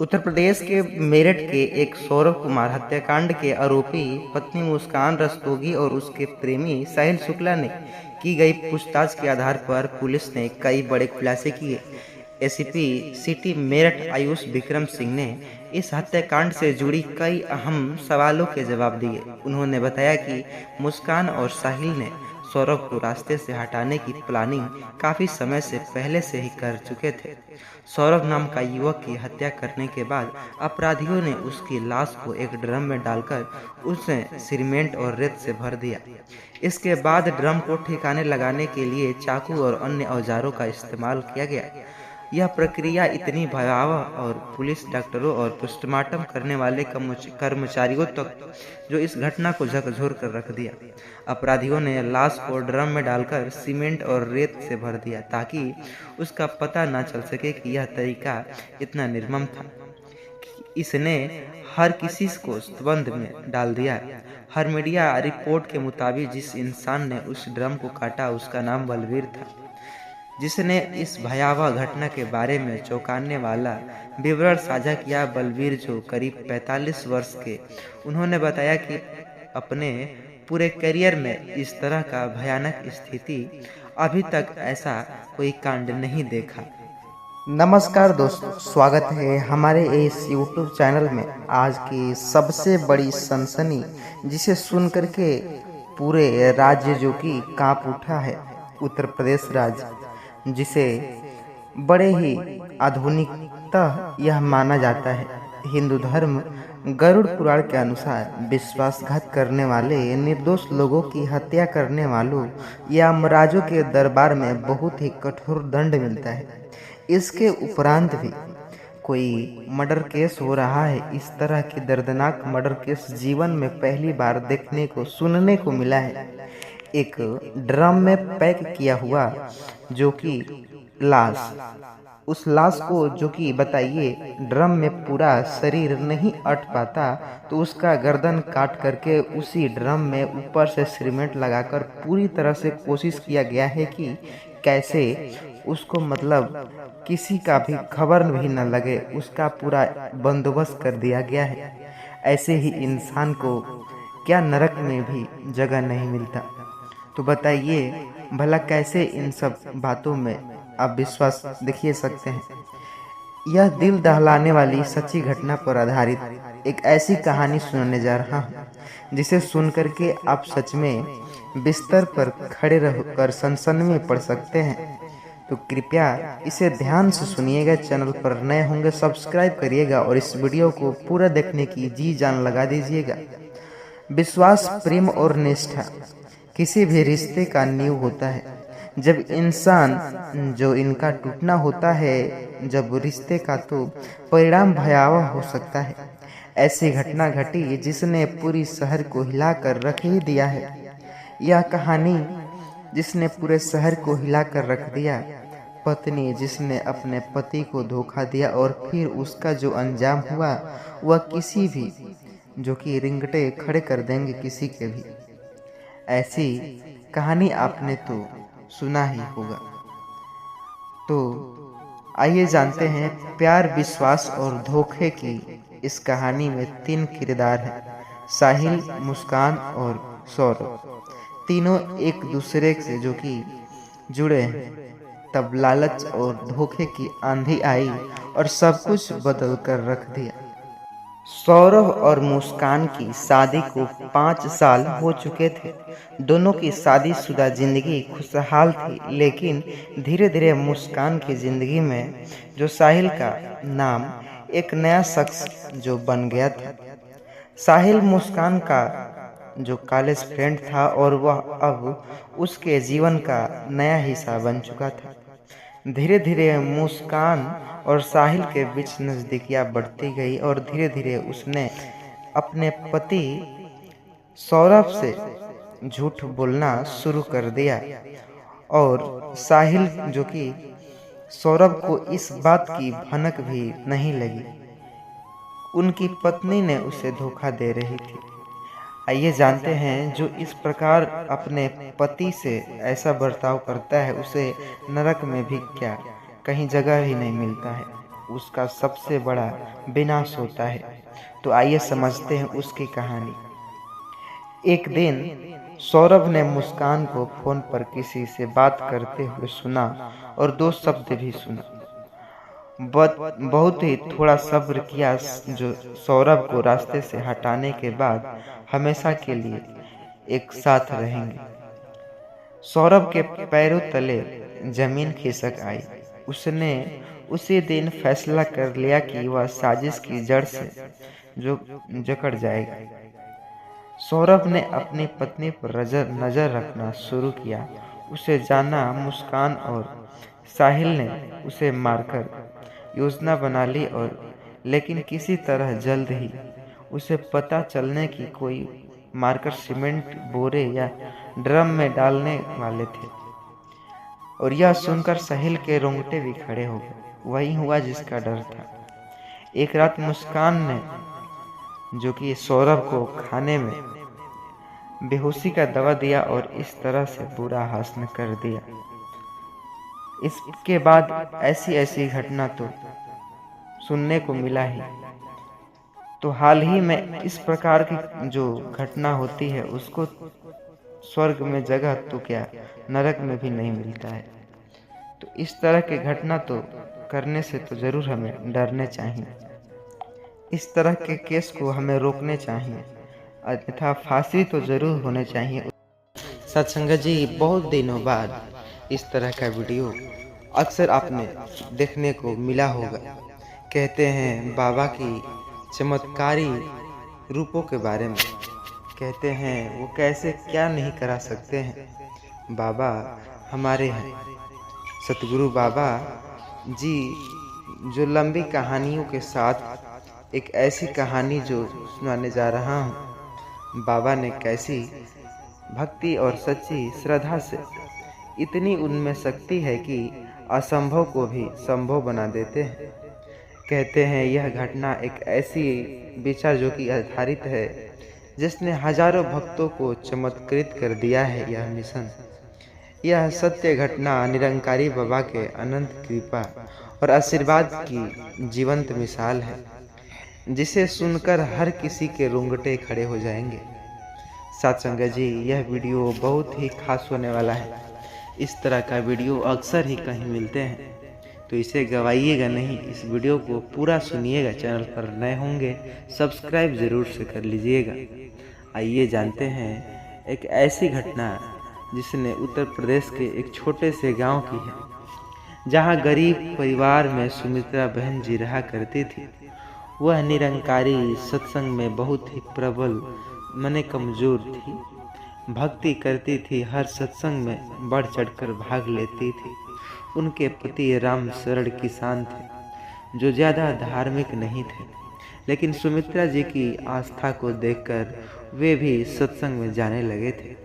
उत्तर प्रदेश के मेरठ के एक सौरभ कुमार हत्याकांड के आरोपी पत्नी मुस्कान रस्तोगी और उसके प्रेमी साहिल शुक्ला ने की गई पूछताछ के आधार पर पुलिस ने कई बड़े खुलासे किए। एसीपी सिटी मेरठ आयुष विक्रम सिंह ने इस हत्याकांड से जुड़ी कई अहम सवालों के जवाब दिए। उन्होंने बताया कि मुस्कान और साहिल ने सौरभ को रास्ते से हटाने की प्लानिंग काफ़ी समय से पहले से ही कर चुके थे। सौरभ नाम का युवक की हत्या करने के बाद अपराधियों ने उसकी लाश को एक ड्रम में डालकर उसे सीमेंट और रेत से भर दिया। इसके बाद ड्रम को ठिकाने लगाने के लिए चाकू और अन्य औजारों का इस्तेमाल किया गया। यह प्रक्रिया इतनी भयावह और पुलिस, डॉक्टरों और पोस्टमार्टम करने वाले कर्मचारियों तक जो इस घटना को झकझोर कर रख दिया। अपराधियों ने लाश को ड्रम में डालकर सीमेंट और रेत से भर दिया ताकि उसका पता न चल सके कि यह तरीका इतना निर्मम था। इसने हर किसी को द्वंद में डाल दिया। हर मीडिया रिपोर्ट के मुताबिक जिस इंसान ने उस ड्रम को काटा उसका नाम बलवीर था, जिसने इस भयावह घटना के बारे में चौंकाने वाला विवरण साझा किया। बलवीर, जो करीब 45 वर्ष के, उन्होंने बताया कि अपने पूरे करियर में इस तरह का भयानक स्थिति अभी तक ऐसा कोई कांड नहीं देखा। नमस्कार दोस्तों, स्वागत है हमारे इस YouTube चैनल में। आज की सबसे बड़ी सनसनी जिसे सुनकर के पूरे राज्य जो कि कांप उठा है, उत्तर प्रदेश राज्य, जिसे बड़े ही आधुनिकता यह माना जाता है। हिंदू धर्म गरुड़ पुराण के अनुसार विश्वासघात करने वाले निर्दोष लोगों की हत्या करने वालों या यमराजों के दरबार में बहुत ही कठोर दंड मिलता है। इसके उपरांत भी कोई मर्डर केस हो रहा है। इस तरह की दर्दनाक मर्डर केस जीवन में पहली बार देखने को, सुनने को मिला है। एक ड्रम में पैक किया हुआ जो कि लाश, उस लाश को जो कि बताइए ड्रम में पूरा शरीर नहीं अट पाता तो उसका गर्दन काट करके उसी ड्रम में ऊपर से सीमेंट लगाकर पूरी तरह से कोशिश किया गया है कि कैसे उसको, मतलब किसी का भी खबर भी न लगे, उसका पूरा बंदोबस्त कर दिया गया है। ऐसे ही इंसान को क्या नरक में भी जगह नहीं मिलता। तो बताइए भला कैसे इन सब बातों में आप विश्वास दिखिए सकते हैं। यह दिल दहलाने वाली सच्ची घटना पर आधारित एक ऐसी कहानी सुनाने जा रहा हूँ जिसे सुनकर के आप सच में बिस्तर पर खड़े रहकर सनसनी में पड़ सकते हैं। तो कृपया इसे ध्यान से सुनिएगा। चैनल पर नए होंगे सब्सक्राइब करिएगा और इस वीडियो को पूरा देखने की जी जान लगा दीजिएगा। विश्वास, प्रेम और निष्ठा किसी भी रिश्ते का नींव होता है। जब इंसान जो इनका टूटना होता है, जब रिश्ते का, तो परिणाम भयावह हो सकता है। ऐसी घटना घटी जिसने पूरी शहर को हिला कर रख ही दिया है। यह कहानी जिसने पूरे शहर को हिला कर रख दिया, पत्नी जिसने अपने पति को धोखा दिया और फिर उसका जो अंजाम हुआ वह किसी भी जो कि रिंगटे खड़े कर देंगे किसी के भी। ऐसी कहानी आपने तो सुना ही होगा। तो आइए जानते हैं प्यार, विश्वास और धोखे की इस कहानी में 3 किरदार हैं, साहिल, मुस्कान और सौरभ। तीनों एक दूसरे से जो कि जुड़े हैं। तब लालच और धोखे की आंधी आई और सब कुछ बदल कर रख दिया। सौरभ और मुस्कान की शादी को 5 साल हो चुके थे। दोनों की शादीशुदा जिंदगी खुशहाल थी, लेकिन धीरे धीरे मुस्कान की जिंदगी में जो साहिल का नाम एक नया शख्स जो बन गया था। साहिल मुस्कान का जो कॉलेज फ्रेंड था और वह अब उसके जीवन का नया हिस्सा बन चुका था। धीरे धीरे मुस्कान और साहिल के बीच नज़दीकियाँ बढ़ती गई और धीरे धीरे उसने अपने पति सौरभ से झूठ बोलना शुरू कर दिया और साहिल जो कि सौरभ को इस बात की भनक भी नहीं लगी, उनकी पत्नी ने उसे धोखा दे रही थी। आइए जानते हैं जो इस प्रकार अपने पति से ऐसा बर्ताव करता है उसे नरक में भी क्या कहीं जगह ही नहीं मिलता है। उसका सबसे बड़ा विनाश होता है। तो आइए समझते हैं उसकी कहानी। एक दिन सौरभ ने मुस्कान को फोन पर किसी से बात करते हुए सुना और दो शब्द भी सुना। बहुत ही थोड़ा सब्र किया, जो सौरभ को रास्ते से हटाने के बाद हमेशा के लिए एक साथ रहेंगे। सौरभ के पैरों तले जमीन खिसक आई। उसने उसी दिन फैसला कर लिया कि वह साजिश की जड़ से जो जकड़ जाएगा। सौरभ ने अपनी पत्नी पर नजर रखना शुरू किया। उसे जाना, मुस्कान और साहिल ने उसे मारकर योजना बना ली, और लेकिन किसी तरह जल्द ही उसे पता चलने की कोई मारकर सीमेंट बोरे या ड्रम में डालने वाले थे। और यह सुनकर साहिल के रोंगटे भी खड़े हो गए। वही हुआ जिसका डर था। एक रात मुस्कान ने, जो कि सौरभ को खाने में बेहोशी का दवा दिया और इस तरह से बुरा हासन कर दिया। इसके बाद ऐसी घटना तो सुनने को मिला ही। तो हाल ही में इस प्रकार की जो घटना होती है उसको स्वर्ग में जगह तो क्या नरक में भी नहीं मिलता है। तो इस तरह की घटना तो करने से तो जरूर हमें डरने चाहिए। इस तरह के केस को हमें रोकने चाहिए, अन्यथा फांसी तो जरूर होने चाहिए। सत्संगत जी, बहुत दिनों बाद इस तरह का वीडियो अक्सर आपने देखने को मिला होगा। कहते हैं बाबा की चमत्कारी रूपों के बारे में, कहते हैं वो कैसे क्या नहीं करा सकते हैं। बाबा हमारे हैं सतगुरु बाबा जी, जो लंबी कहानियों के साथ एक ऐसी कहानी जो सुनाने जा रहा हूँ। बाबा ने कैसी भक्ति और सच्ची श्रद्धा से, इतनी उनमें शक्ति है कि असंभव को भी संभव बना देते हैं। कहते हैं यह घटना एक ऐसी विचार जो कि आधारित है, जिसने हजारों भक्तों को चमत्कृत कर दिया है। यह मिशन, यह सत्य घटना निरंकारी बाबा के अनंत कृपा और आशीर्वाद की जीवंत मिसाल है, जिसे सुनकर हर किसी के रोंगटे खड़े हो जाएंगे। सत्संगत जी, यह वीडियो बहुत ही खास होने वाला है। इस तरह का वीडियो अक्सर ही कहीं मिलते हैं, तो इसे गवाइएगा नहीं, इस वीडियो को पूरा सुनिएगा। चैनल पर नए होंगे सब्सक्राइब जरूर से कर लीजिएगा। आइए जानते हैं एक ऐसी घटना जिसने उत्तर प्रदेश के एक छोटे से गांव की है, जहां गरीब परिवार में सुमित्रा बहन जी रहा करती थी। वह निरंकारी सत्संग में बहुत ही प्रबल मने कमजोर थी। भक्ति करती थी, हर सत्संग में बढ़ चढ़कर भाग लेती थी। उनके पति राम शरण किसान थे, जो ज़्यादा धार्मिक नहीं थे, लेकिन सुमित्रा जी की आस्था को देखकर वे भी सत्संग में जाने लगे थे।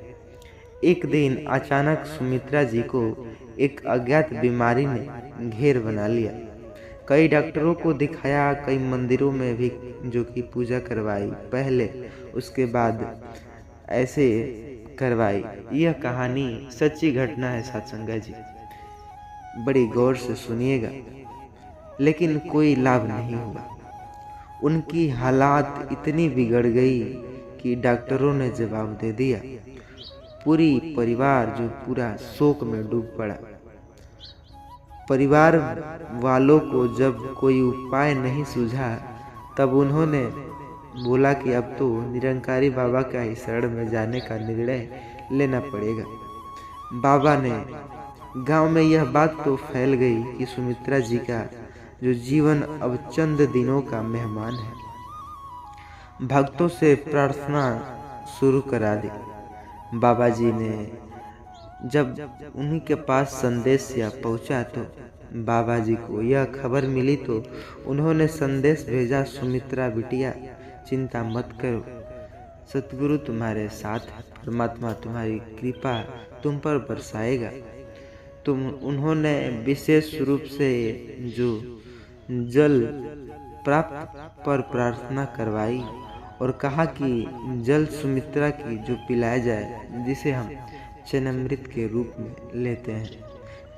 एक दिन अचानक सुमित्रा जी को एक अज्ञात बीमारी ने घेर बना लिया। कई डॉक्टरों को दिखाया, कई मंदिरों में भी जो कि पूजा करवाई, पहले उसके बाद ऐसे करवाई। यह कहानी सच्ची घटना है सत्संगत जी, बड़ी गौर से सुनिएगा। लेकिन कोई लाभ नहीं हुआ। उनकी हालात इतनी बिगड़ गई कि डॉक्टरों ने जवाब दे दिया। पूरी परिवार जो पूरा शोक में डूब पड़ा। परिवार वालों को जब कोई उपाय नहीं सूझा, तब उन्होंने बोला कि अब तो निरंकारी बाबा का ही शरण में जाने का निर्णय लेना पड़ेगा। बाबा ने गांव में यह बात तो फैल गई कि सुमित्रा जी का जो जीवन अब चंद दिनों का मेहमान है। भक्तों से प्रार्थना शुरू करा दी। बाबा जी ने जब उन्हीं के पास संदेश या पहुंचा, तो बाबा जी को यह खबर मिली तो उन्होंने संदेश भेजा, सुमित्रा बिटिया चिंता मत करो, सतगुरु तुम्हारे साथ है, परमात्मा तुम्हारी कृपा तुम पर बरसाएगा। उन्होंने विशेष रूप से जो जल प्राप्त पर प्रार्थना करवाई और कहा कि जल सुमित्रा की जो पिलाया जाए, जिसे हम चेनामृत के रूप में लेते हैं।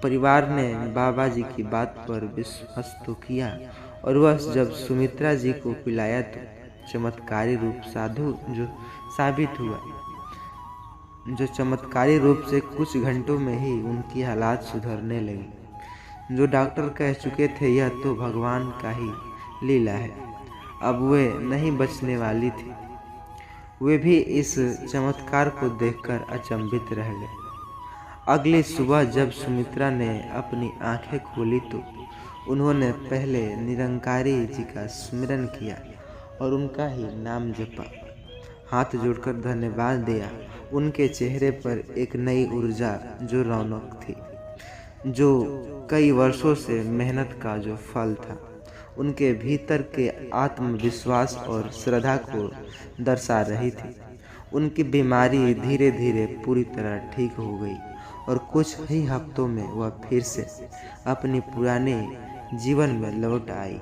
परिवार ने बाबा जी की बात पर विश्वास तो किया और वह जब सुमित्रा जी को पिलाया तो चमत्कारी रूप साधु जो साबित हुआ, जो चमत्कारी रूप से कुछ घंटों में ही उनकी हालात सुधरने लगी। जो डॉक्टर कह चुके थे यह तो भगवान का ही लीला है, अब वे नहीं बचने वाली थी। वे भी इस चमत्कार को देखकर अचंभित रह गए। अगली सुबह जब सुमित्रा ने अपनी आंखें खोली तो उन्होंने पहले निरंकारी जी का स्मरण किया और उनका ही नाम जपा, हाथ जोड़कर धन्यवाद दिया। उनके चेहरे पर एक नई ऊर्जा जो रौनक थी, जो कई वर्षों से मेहनत का जो फल था, उनके भीतर के आत्मविश्वास और श्रद्धा को दर्शा रही थी। उनकी बीमारी धीरे धीरे पूरी तरह ठीक हो गई और कुछ ही हफ्तों में वह फिर से अपनी पुराने जीवन में लौट आई।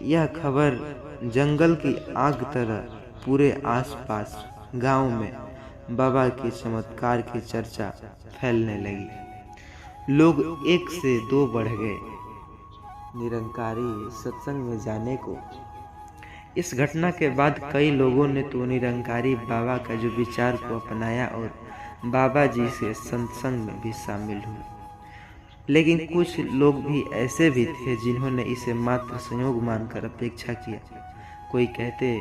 यह खबर जंगल की आग तरह पूरे आसपास गांव में बाबा के चमत्कार की चर्चा फैलने लगी। लोग एक से दो बढ़ गए निरंकारी सत्संग में जाने को। इस घटना के बाद कई लोगों ने तो निरंकारी बाबा का जो विचार को अपनाया और बाबा जी से सत्संग में भी शामिल हुए। लेकिन कुछ लोग भी ऐसे भी थे जिन्होंने इसे मात्र संयोग मानकर अपेक्षा किया। कोई कहते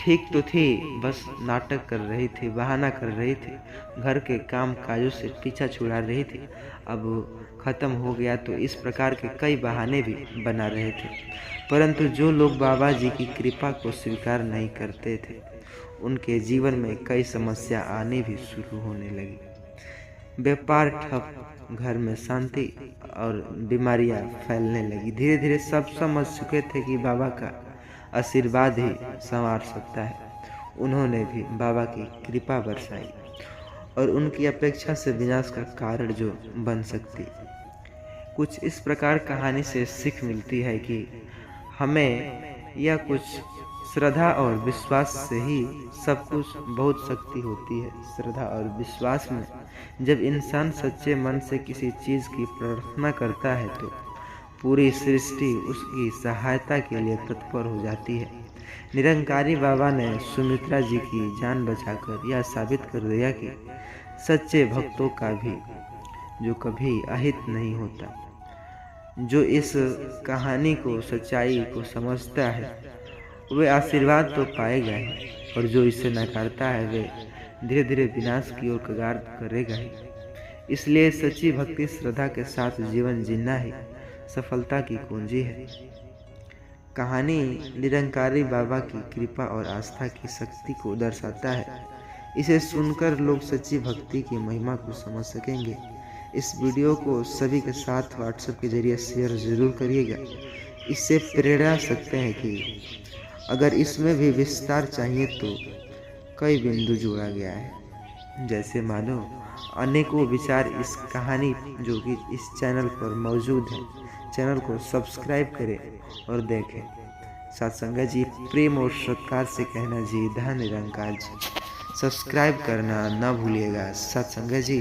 ठीक तो थी, बस नाटक कर रही थी, बहाना कर रही थी, घर के काम काजों से पीछा छुड़ा रही थी, अब खत्म हो गया। तो इस प्रकार के कई बहाने भी बना रहे थे। परंतु जो लोग बाबा जी की कृपा को स्वीकार नहीं करते थे, उनके जीवन में कई समस्या आने भी शुरू होने लगी। व्यापार ठप, घर में शांति और बीमारियां फैलने लगी। धीरे धीरे सब समझ चुके थे कि बाबा का आशीर्वाद ही संवार सकता है। उन्होंने भी बाबा की कृपा बरसाई और उनकी अपेक्षा से विनाश का कारण जो बन सकती। कुछ इस प्रकार कहानी से सीख मिलती है कि हमें या कुछ श्रद्धा और विश्वास से ही सब कुछ बहुत शक्ति होती है। श्रद्धा और विश्वास में जब इंसान सच्चे मन से किसी चीज़ की प्रार्थना करता है तो पूरी सृष्टि उसकी सहायता के लिए तत्पर हो जाती है। निरंकारी बाबा ने सुमित्रा जी की जान बचाकर यह साबित कर दिया कि सच्चे भक्तों का भी जो कभी अहित नहीं होता। जो इस कहानी को सच्चाई को समझता है वे आशीर्वाद तो पाएगा ही, और जो इसे नकारता है वे धीरे धीरे विनाश की ओर कगार करेगा ही। इसलिए सच्ची भक्ति श्रद्धा के साथ जीवन जीना ही सफलता की कुंजी है। कहानी निरंकारी बाबा की कृपा और आस्था की शक्ति को दर्शाता है। इसे सुनकर लोग सच्ची भक्ति की महिमा को समझ सकेंगे। इस वीडियो को सभी के साथ व्हाट्सएप के जरिए शेयर जरूर करिएगा। इससे प्रेरणा सकते हैं कि अगर इसमें भी विस्तार चाहिए तो कई बिंदु जोड़ा गया है। जैसे मानो अनेकों विचार इस कहानी जो कि इस चैनल पर मौजूद है। चैनल को सब्सक्राइब करें और देखें। सत्संग जी प्रेम और सत्कार से कहना जी धन निरंकार जी। सब्सक्राइब करना न भूलिएगा। सत्संग जी।